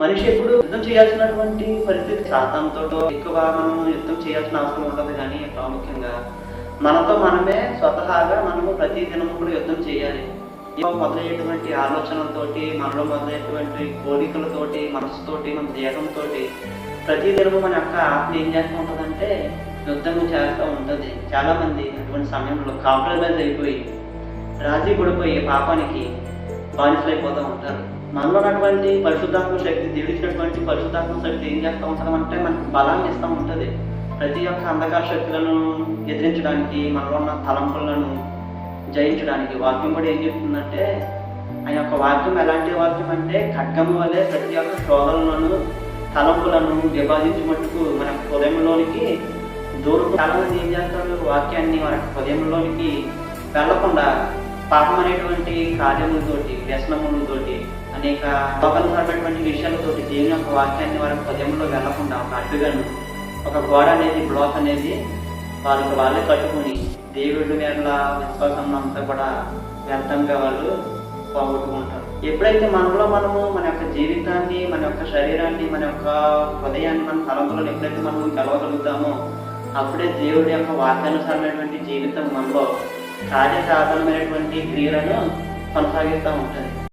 మనిషి ఎప్పుడు యుద్ధం చేయాల్సినటువంటి పరిస్థితి సాతానుతోటో ఎక్కువ మనం యుద్ధం చేయాల్సిన అవసరం ఉండదు. కానీ ప్రాముఖ్యంగా మనతో మనమే స్వతహాగా మనము ప్రతి దినము కూడా యుద్ధం చేయాలి. మొదలయ్యేటువంటి ఆలోచనలతోటి, మనలో మొదలయ్యేటువంటి కోరికలతోటి, మనసుతోటి, మన దేహంతో ప్రతి దినము మన యొక్క ఆత్మ ఏం చేస్తూ ఉంటుందంటే యుద్ధం చేస్తూ ఉంటుంది. చాలా మంది అటువంటి సమయంలో కాంప్రమైజ్ అయిపోయి రాజీ పడిపోయి పాపానికి బానిసలైపోతూ ఉంటారు. మనలో ఉన్నటువంటి పరిశుద్ధాత్మ శక్తి, దేవుడిచ్చినటువంటి పరిశుద్ధాత్మ శక్తి ఏం చేస్తూ ఉంటామంటే మనకు బలాన్ని ఇస్తూ ఉంటుంది. ప్రతి ఒక్క అంధకార శక్తులను ఎదిరించడానికి, మనలో ఉన్న తలంపులను జయించడానికి. వాక్యం కూడా ఏం చెప్తుందంటే, ఆ యొక్క వాక్యం ఎలాంటి వాక్యం అంటే ఖడ్గము వల్లే ప్రతి ఒక్క శోధనలను, తలంపులను విభజించి మట్టుకు మన హృదయంలోనికి దూరం. చాలా మంది ఏం చేస్తారు, వాక్యాన్ని మన హృదయంలోనికి వెళ్లకుండా పాపం అనేటువంటి కార్యములతోటి, వ్యసనములతోటి, అనేక లోకమైనటువంటి విషయాలతోటి దేవుని యొక్క వాక్యాన్ని వారి హృదయంలో వెళ్లకుండా ఒక అడ్డుగాను, ఒక గోడ అనేది, బ్లాక్ అనేది వాళ్ళకి వాళ్ళే కట్టుకుని దేవుడి మీద విశ్వాసం అంతా కూడా వ్యర్థంగా వాళ్ళు పోగొట్టుకుంటారు. ఎప్పుడైతే మనలో మనము మన యొక్క జీవితాన్ని, మన యొక్క శరీరాన్ని, మన యొక్క హృదయాన్ని, మన తలంపులను ఎప్పుడైతే మనం గెలవగలుగుతామో అప్పుడే దేవుడి యొక్క వాక్యానుసారమైనటువంటి జీవితం మనలో కార్యసాధనమైనటువంటి క్రియలను కొనసాగిస్తూ ఉంటుంది.